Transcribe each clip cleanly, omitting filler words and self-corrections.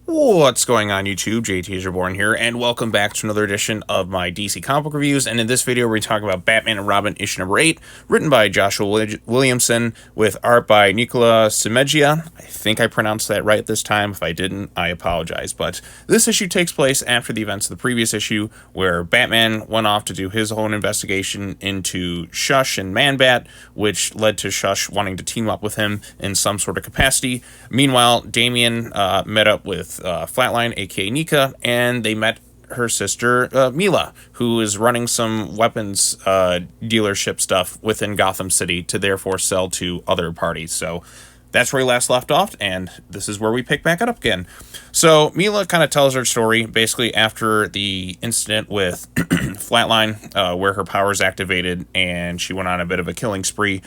What's going on YouTube? JT Born here, and welcome back to another edition of my DC comic book reviews. And in this video, we're talking about Batman and Robin issue number 8, written by Joshua Williamson, with art by Nicola Simegia. I think I pronounced that right this time. If I didn't, I apologize. But this issue takes place after the events of the previous issue, where Batman went off to do his own investigation into Shush and Man-Bat, which led to Shush wanting to team up with him in some sort of capacity. Meanwhile, Damian met up with Flatline, aka Nika, and they met her sister Mila, who is running some weapons dealership stuff within Gotham City to therefore sell to other parties. So that's where we last left off, and this is where we pick back up again. So Mila kind of tells her story basically after the incident with Flatline, where her powers activated and she went on a bit of a killing spree.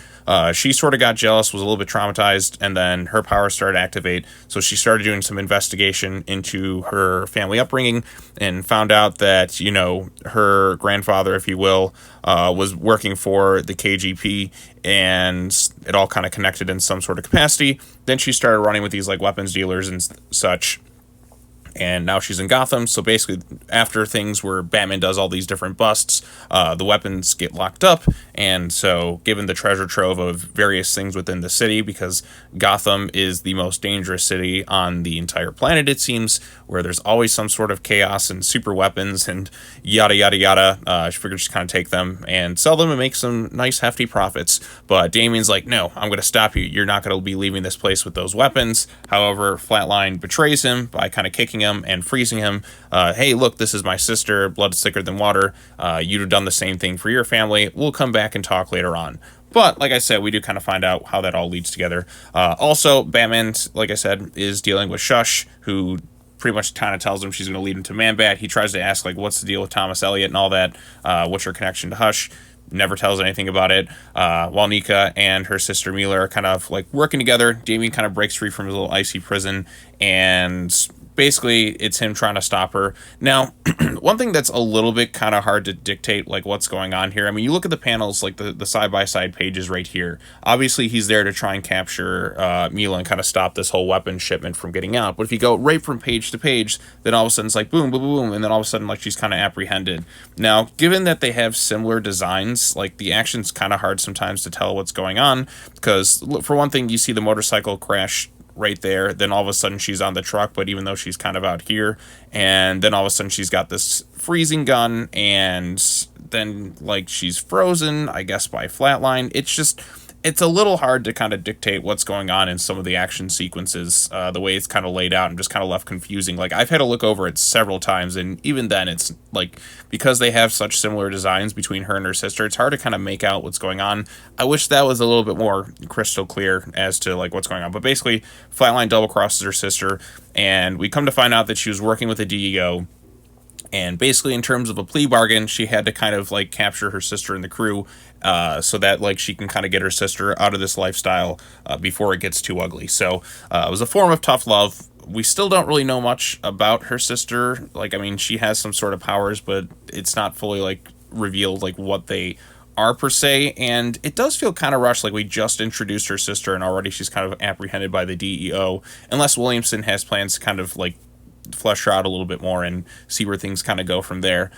She sort of got jealous, was a little bit traumatized, and then her powers started to activate. So she started doing some investigation into her family upbringing and found out that, you know, her grandfather, if you will, was working for the KGP, and it all kind of connected in some sort of capacity. Then she started running with these like weapons dealers and such, and now she's in Gotham. So basically, after things where Batman does all these different busts, the weapons get locked up, and so given the treasure trove of various things within the city, because Gotham is the most dangerous city on the entire planet, it seems, where there's always some sort of chaos and super weapons and yada yada yada. She figured just kind of take them and sell them and make some nice hefty profits. But Damian's like, no, I'm going to stop you. You're not going to be leaving this place with those weapons. However, Flatline betrays him by kind of kicking him and freezing him. Hey, look, this is my sister. Blood's thicker than water. You'd have done the same thing for your family. We'll come back and talk later on. But like I said, we do kind of find out how that all leads together. Also, Batman, like I said, is dealing with Shush, who pretty much kind of tells him she's going to lead him to Man-Bat. He tries to ask, like, what's the deal with Thomas Elliot and all that? What's your connection to Hush? Never tells anything about it. While Nika and her sister Mila are kind of like working together, Damian kind of breaks free from his little icy prison, and basically it's him trying to stop her. Now, one thing that's a little bit kind of hard to dictate, like, what's going on here. I mean, you look at the panels, like the side-by-side pages right here. Obviously, he's there to try and capture Mila and kind of stop this whole weapon shipment from getting out. But if you go right from page to page, then all of a sudden it's like boom, boom, boom, and then all of a sudden, like, she's kind of apprehended. Now, given that they have similar designs, like, the action's kind of hard sometimes to tell what's going on, because, for one thing, you see the motorcycle crash right there, then all of a sudden she's on the truck, but even though she's kind of out here, and then all of a sudden she's got this freezing gun, and then like she's frozen, I guess, by Flatline. It's a little hard to kind of dictate what's going on in some of the action sequences. The way it's kind of laid out and just kind of left confusing. Like, I've had to look over it several times, and even then it's like, because they have such similar designs between her and her sister, it's hard to kind of make out what's going on. I wish that was a little bit more crystal clear as to like what's going on. But basically, Flatline double crosses her sister, and we come to find out that she was working with the DEO. And basically, in terms of a plea bargain, she had to kind of like capture her sister and the crew, so that like she can kind of get her sister out of this lifestyle before it gets too ugly. So it was a form of tough love. We still don't really know much about her sister. Like, I mean, she has some sort of powers, but it's not fully like revealed like what they are per se. And it does feel kind of rushed. Like, we just introduced her sister, and already she's kind of apprehended by the DEO. Unless Williamson has plans to kind of like flesh her out a little bit more and see where things kind of go from there.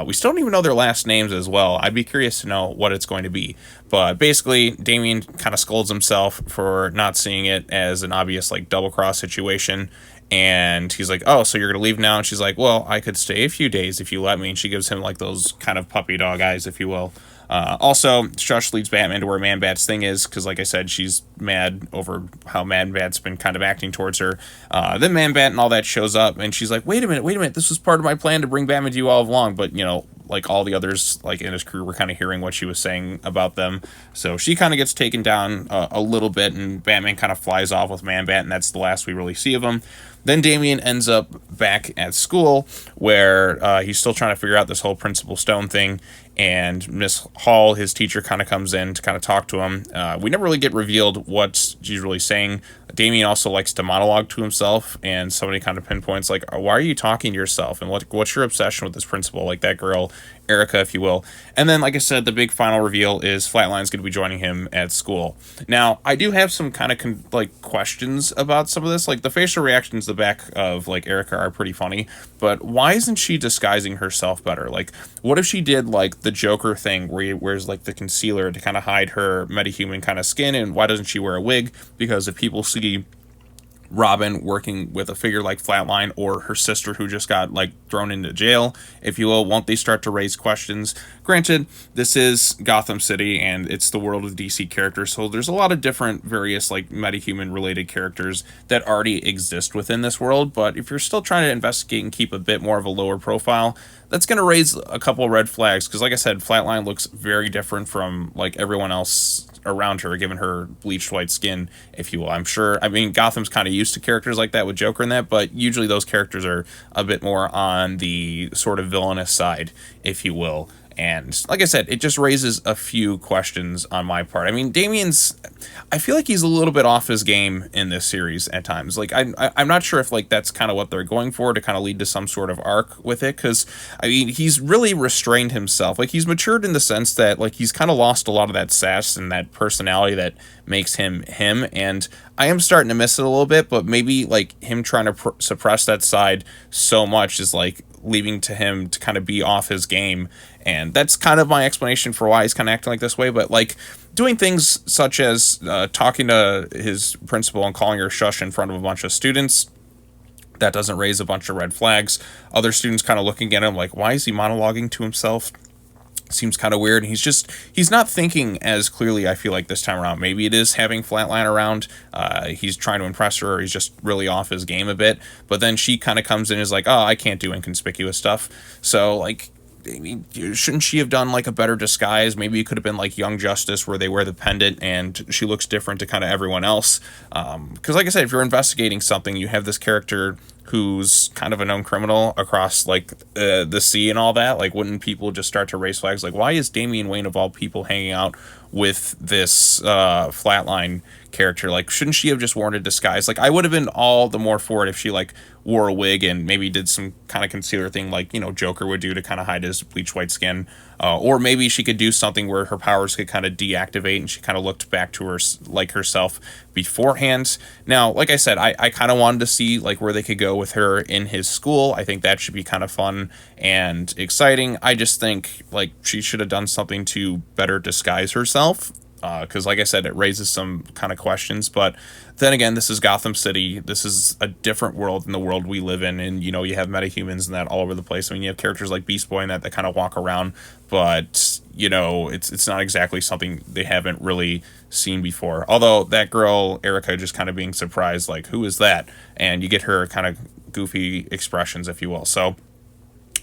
We still don't even know their last names as well. I'd be curious to know what it's going to be. But basically, Damian kind of scolds himself for not seeing it as an obvious like double cross situation. And he's like, oh, so you're going to leave now? And she's like, well, I could stay a few days if you let me. And she gives him like those kind of puppy dog eyes, if you will. Also, Shush leads Batman to where Man-Bat's thing is, because like I said, she's mad over how Man-Bat's been kind of acting towards her. Then Man-Bat and all that shows up, and she's like, wait a minute, this was part of my plan to bring Batman to you all along. But, you know, like all the others like in his crew were kind of hearing what she was saying about them. So she kind of gets taken down a little bit, and Batman kind of flies off with Man-Bat, and that's the last we really see of him. Then Damian ends up back at school, where he's still trying to figure out this whole Principal Stone thing, and Miss Hall, his teacher, kind of comes in to kind of talk to him. We never really get revealed what she's really saying. Damien also likes to monologue to himself, and somebody kind of pinpoints, like, why are you talking to yourself, and what's your obsession with this principal, like that girl, Erica, if you will. And then, like I said, the big final reveal is Flatline's going to be joining him at school. Now, I do have some kind of questions about some of this. Like, the facial reactions the back of like Erica are pretty funny, but why isn't she disguising herself better? Like, what if she did like the Joker thing where he wears like the concealer to kind of hide her metahuman kind of skin, and why doesn't she wear a wig? Because if people see Robin working with a figure like Flatline, or her sister who just got like thrown into jail, if you will, won't they start to raise questions? Granted, this is Gotham City and it's the world of DC characters, so there's a lot of different various like metahuman related characters that already exist within this world, but if you're still trying to investigate and keep a bit more of a lower profile, that's going to raise a couple of red flags, because like I said, Flatline looks very different from like everyone else around her, given her bleached white skin, if you will. I mean, Gotham's kind of used to characters like that with Joker and that, but usually those characters are a bit more on the sort of villainous side, if you will. And like I said, it just raises a few questions on my part. I mean, I feel like he's a little bit off his game in this series at times. Like, I'm not sure if like that's kind of what they're going for, to kind of lead to some sort of arc with it. Because I mean, he's really restrained himself. Like, he's matured in the sense that like he's kind of lost a lot of that sass and that personality that makes him him. And I am starting to miss it a little bit. But maybe like him trying to suppress that side so much is like leaving to him to kind of be off his game. And that's kind of my explanation for why he's kind of acting like this way. But like doing things such as talking to his principal and calling her shush in front of a bunch of students, that doesn't raise a bunch of red flags. Other students kind of looking at him like, why is he monologuing to himself? Seems kind of weird. He's not thinking as clearly, I feel like, this time around. Maybe it is having Flatline around. He's trying to impress her, or he's just really off his game a bit. But then she kind of comes in and is like, oh, I can't do inconspicuous stuff. So like, I mean, shouldn't she have done like a better disguise? Maybe it could have been like Young Justice, where they wear the pendant and she looks different to kind of everyone else. Because like I said, if you're investigating something, you have this character who's kind of a known criminal across like the sea and all that. Like, wouldn't people just start to raise flags? Like, why is Damian Wayne of all people hanging out with this Flatline character? Like, shouldn't she have just worn a disguise? Like, I would have been all the more for it if she like wore a wig and maybe did some kind of concealer thing like, you know, Joker would do to kind of hide his bleached white skin. Or maybe she could do something where her powers could kind of deactivate and she kind of looked back to her like herself beforehand. Now, like I said, I kind of wanted to see like where they could go with her in his school. I think that should be kind of fun and exciting. I just think like she should have done something to better disguise herself. Because like I said, it raises some kind of questions. But then again, this is Gotham City. This is a different world than the world we live in. And, you know, you have metahumans and that all over the place. I mean, you have characters like Beast Boy and that kind of walk around. But, you know, it's not exactly something they haven't really seen before. Although that girl, Erica, just kind of being surprised, like, who is that? And you get her kind of goofy expressions, if you will. So,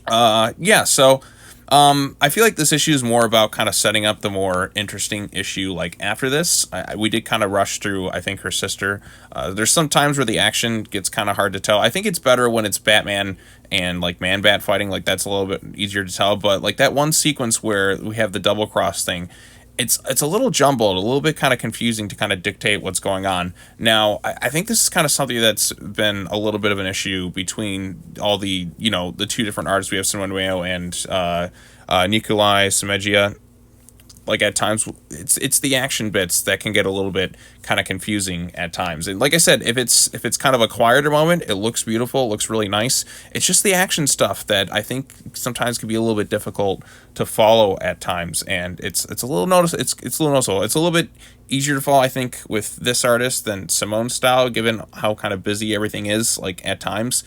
yeah, so... I feel like this issue is more about kind of setting up the more interesting issue like after this. We did kind of rush through, I think, her sister. There's some times where the action gets kind of hard to tell. I think it's better when it's Batman and like Man-Bat fighting, like that's a little bit easier to tell. But like that one sequence where we have the double cross thing, it's a little jumbled, a little bit kind of confusing to kind of dictate what's going on. Now, I think this is kind of something that's been a little bit of an issue between all the, you know, the two different artists. We have Simone Mayo and Nikolai Semegia. Like at times, it's the action bits that can get a little bit kind of confusing at times. And like I said, if it's kind of a quieter moment, it looks beautiful, it looks really nice. It's just the action stuff that I think sometimes can be a little bit difficult to follow at times. And it's a little it's a little noticeable. It's a little bit easier to follow, I think, with this artist than Simone's style, given how kind of busy everything is like at times.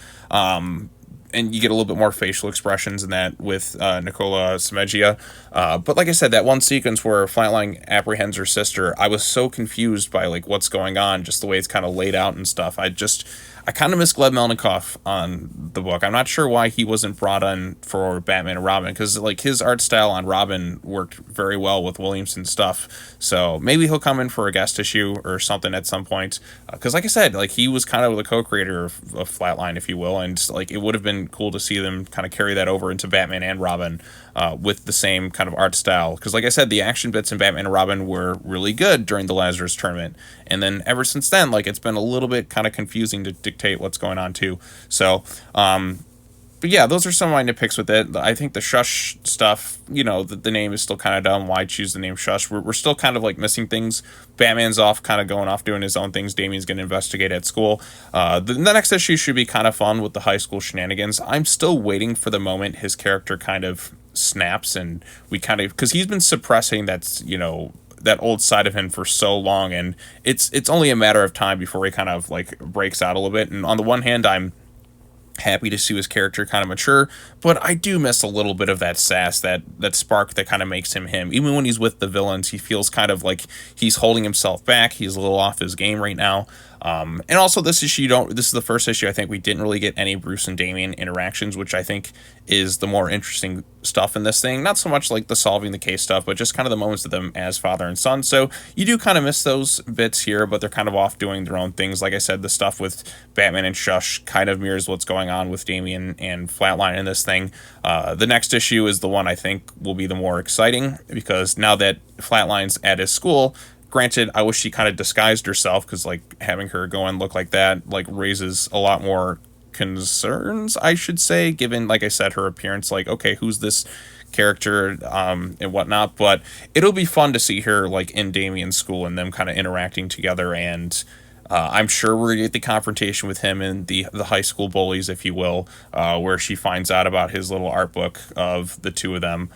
And you get a little bit more facial expressions in that with Nicola Semegia. But like I said, that one sequence where Flatline apprehends her sister, I was so confused by like what's going on, just the way it's kind of laid out and stuff. I I kind of miss Gleb Melnikoff on the book. I'm not sure why he wasn't brought on for Batman and Robin, because like his art style on Robin worked very well with Williamson's stuff. So maybe he'll come in for a guest issue or something at some point. Because like I said, like he was kind of the co-creator of Flatline, if you will, and like it would have been cool to see them kind of carry that over into Batman and Robin with the same kind of art style. Because like I said, the action bits in Batman and Robin were really good during the Lazarus tournament, and then ever since then, like it's been a little bit kind of confusing to dictate what's going on too. So but yeah, those are some of my nitpicks with it. I think the Shush stuff, you know, the name is still kind of dumb. Why choose the name Shush? We're still kind of like missing things. Batman's off kind of going off doing his own things. Damien's going to investigate at school. The next issue should be kind of fun with the high school shenanigans. I'm still waiting for the moment his character kind of snaps and we kind of, because he's been suppressing that, you know, that old side of him for so long, and it's only a matter of time before he kind of like breaks out a little bit. And on the one hand, I'm happy to see his character kind of mature, but I do miss a little bit of that sass, that spark that kind of makes him him. Even when he's with the villains, he feels kind of like he's holding himself back. He's a little off his game right now. And also this issue, this is the first issue I think we didn't really get any Bruce and Damien interactions, which I think is the more interesting stuff in this thing. Not so much like the solving the case stuff, but just kind of the moments of them as father and son. So you do kind of miss those bits here, but they're kind of off doing their own things. Like I said, the stuff with Batman and Shush kind of mirrors what's going on with Damien and Flatline in this thing. The next issue is the one I think will be the more exciting, because now that Flatline's at his school, granted, I wish she kind of disguised herself, because like having her go and look like that like raises a lot more concerns, I should say, given, like I said, her appearance. Like, okay, who's this character and whatnot? But it'll be fun to see her like in Damien's school and them kind of interacting together. And I'm sure we're gonna get the confrontation with him and the high school bullies, if you will, where she finds out about his little art book of the two of them.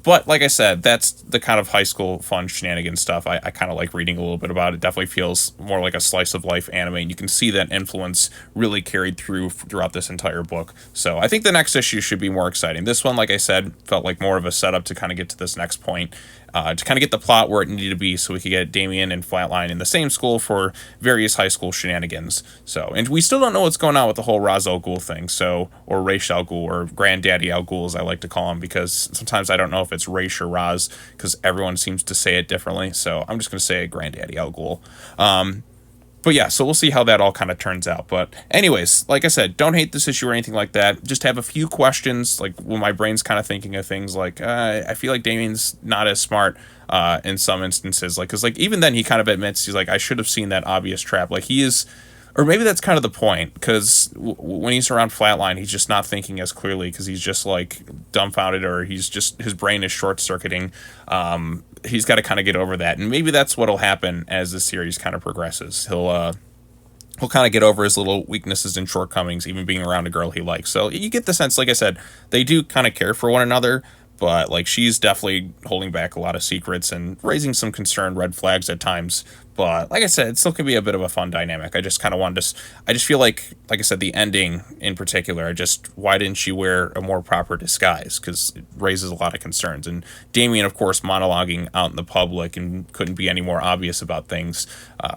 But like I said, that's the kind of high school fun shenanigans stuff I kind of like reading a little bit about. It definitely feels more like a slice of life anime, and you can see that influence really carried throughout this entire book. So I think the next issue should be more exciting. This one, like I said, felt like more of a setup to kind of get to this next point. To kind of get the plot where it needed to be, so we could get Damien and Flatline in the same school for various high school shenanigans. So, and we still don't know what's going on with the whole Ra's al Ghul thing, so, or Ra's al Ghul, or Granddaddy al Ghul, as I like to call him, because sometimes I don't know if it's Ra's or Raz, because everyone seems to say it differently, so I'm just going to say Granddaddy al Ghul. But yeah, so we'll see how that all kind of turns out. But anyways, like I said, don't hate this issue or anything like that. Just have a few questions, like when my brain's kind of thinking of things like, I feel like Damien's not as smart in some instances. Like, because like even then he kind of admits, he's like, I should have seen that obvious trap. Like he is, or maybe that's kind of the point, because when he's around Flatline, he's just not thinking as clearly, because he's just like dumbfounded, or he's just, his brain is short-circuiting. He's got to kind of get over that, and maybe that's what'll happen as the series kind of progresses. He'll kind of get over his little weaknesses and shortcomings, even being around a girl he likes. So you get the sense, like I said, they do kind of care for one another, but like she's definitely holding back a lot of secrets and raising some concerned red flags at times. But like I said, it still can be a bit of a fun dynamic. I just kind of wanted to, I just feel like I said, the ending in particular, why didn't she wear a more proper disguise? Because it raises a lot of concerns. And Damien, of course, monologuing out in the public and couldn't be any more obvious about things.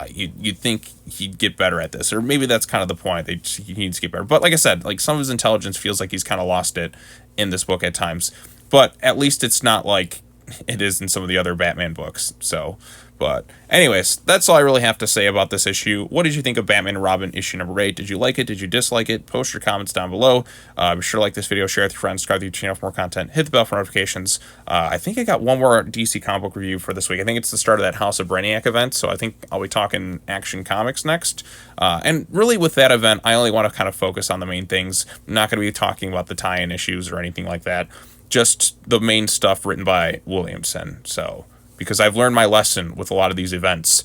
You'd think he'd get better at this, or maybe that's kind of the point. He needs to get better. But like I said, like some of his intelligence feels like he's kind of lost it in this book at times. But at least it's not like it is in some of the other Batman books. So, but anyways, that's all I really have to say about this issue. What did you think of Batman and Robin issue number 8? Did you like it? Did you dislike it? Post your comments down below. Be sure to like this video, share it with your friends, subscribe to the channel for more content, hit the bell for notifications. I think I got one more DC comic book review for this week. I think it's the start of that House of Brainiac event, so I think I'll be talking Action Comics next. And really with that event, I only want to kind of focus on the main things. I'm not going to be talking about the tie-in issues or anything like that. Just the main stuff written by Williamson. So, because I've learned my lesson with a lot of these events,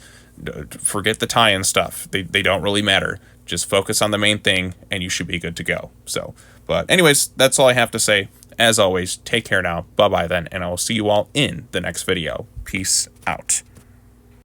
forget the tie-in stuff. They don't really matter. Just focus on the main thing, and you should be good to go. So, but anyways, that's all I have to say. As always, take care now. Bye-bye then, and I will see you all in the next video. Peace out.